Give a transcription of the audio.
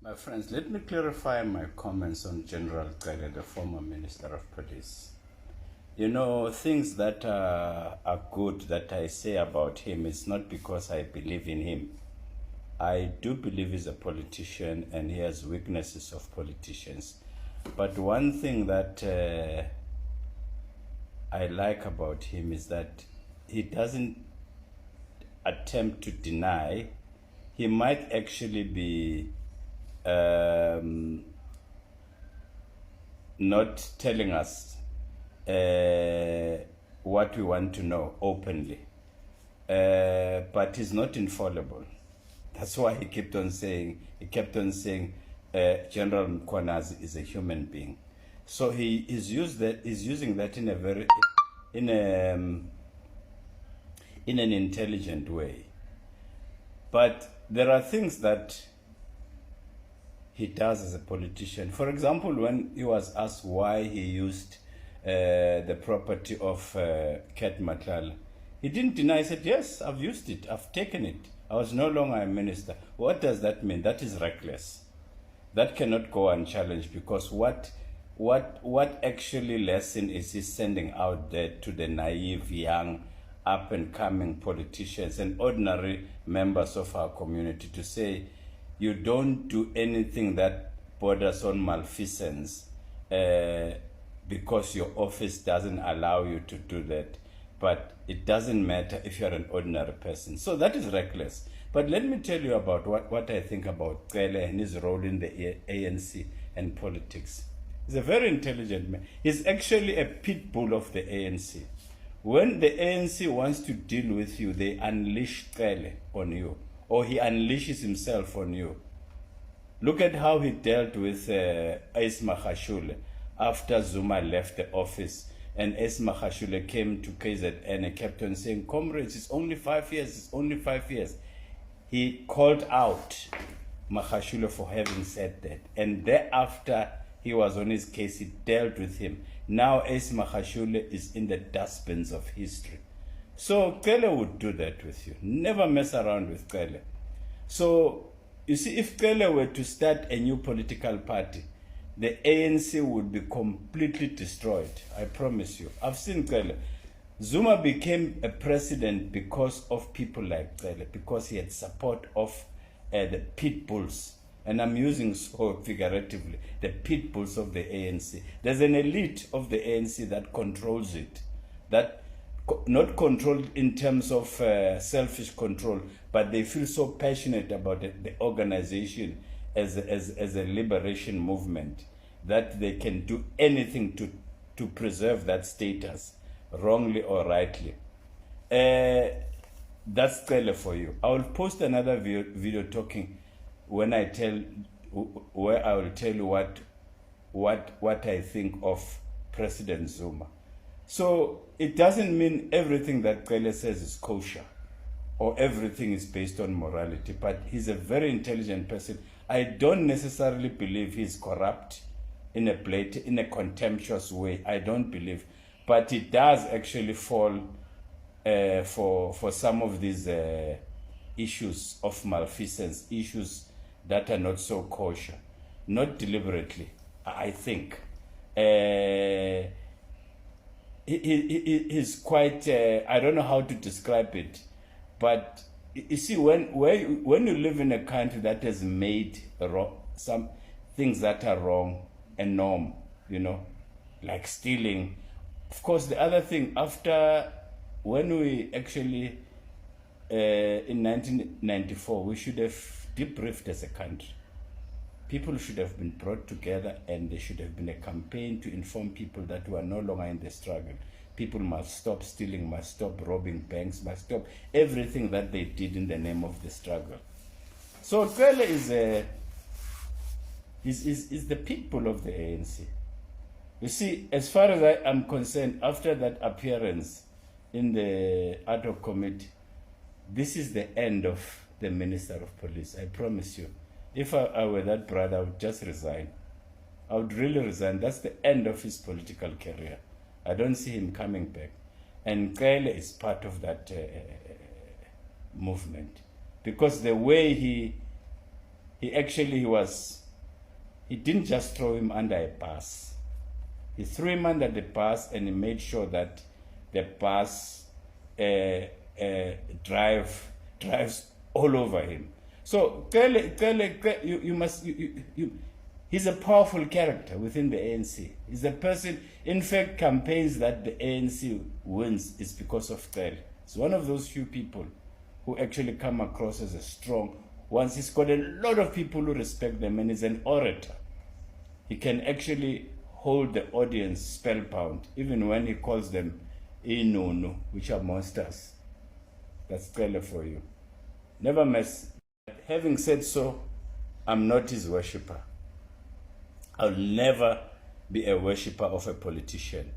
My friends, let me clarify my comments on General Cele, the former Minister of Police. You know, things that are good that I say about him is not because I believe in him. I do believe he's a politician and he has weaknesses of politicians. But one thing that I like about him is that he doesn't attempt to deny. He might actually be not telling us what we want to know openly, but he's not infallible. That's why he kept on saying General Mkhwanazi is a human being. So he is using that in a very in an intelligent way. But there are things that he does as a politician. For example, when he was asked why he used the property of Cat Matlala, he didn't deny. He said, yes, I've used it, I've taken it. I was no longer a minister. What does that mean? That is reckless. That cannot go unchallenged, because what actually lesson is he sending out there to the naive, young, up-and-coming politicians and ordinary members of our community to say, you don't do anything that borders on malfeasance because your office doesn't allow you to do that. But it doesn't matter if you're an ordinary person. So that is reckless. But let me tell you about what I think about Cele and his role in the ANC and politics. He's a very intelligent man. He's actually a pitbull of the ANC. When the ANC wants to deal with you, they unleash Cele on you, or he unleashes himself on you. Look at how he dealt with Ace Magashule after Zuma left the office, and Ace Magashule came to KZN and kept on saying, comrades, it's only 5 years, it's only 5 years. He called out Magashule for having said that, and thereafter he was on his case, he dealt with him. Now Ace Magashule is in the dustbins of history. So Cele would do that with you. Never mess around with Cele. So, you see, if Cele were to start a new political party, the ANC would be completely destroyed. I promise you. I've seen Cele. Zuma became a president because of people like Cele, because he had support of the pitbulls. And I'm using so figuratively, the pitbulls of the ANC. There's an elite of the ANC that controls it, that not controlled in terms of selfish control, but they feel so passionate about the organization as a liberation movement that they can do anything to preserve that status, wrongly or rightly. That's Cele for you. I will post another video talking where I will tell you what I think of President Zuma. So it doesn't mean everything that Cele says is kosher or everything is based on morality, but he's a very intelligent person. I don't necessarily believe he's corrupt in a contemptuous way. I don't believe, but it does actually fall for some of these issues of malfeasance, issues that are not so kosher, not deliberately, I think. He's quite, I don't know how to describe it, but you see, when you live in a country that has made some things that are wrong a norm, you know, like stealing. Of course, the other thing, when we actually, in 1994, we should have debriefed as a country. People should have been brought together and there should have been a campaign to inform people that we are no longer in the struggle. People must stop stealing, must stop robbing banks, must stop everything that they did in the name of the struggle. So Cele is the pitbull of the ANC. You see, as far as I am concerned, after that appearance in the ad hoc committee, this is the end of the Minister of Police, I promise you. If I were that brother, I would just resign. I would really resign. That's the end of his political career. I don't see him coming back. And Cele is part of that movement. Because the way he didn't just throw him under a bus. He threw him under the bus and he made sure that the bus drives all over him. So he's a powerful character within the ANC. He's a person, in fact, campaigns that the ANC wins is because of Cele. He's one of those few people who actually come across as a strong. Once he's got a lot of people who respect them, and he's an orator. He can actually hold the audience spellbound, even when he calls them inunu, which are monsters. That's Cele for you. Never mess. Having said so, I'm not his worshipper. I'll never be a worshipper of a politician.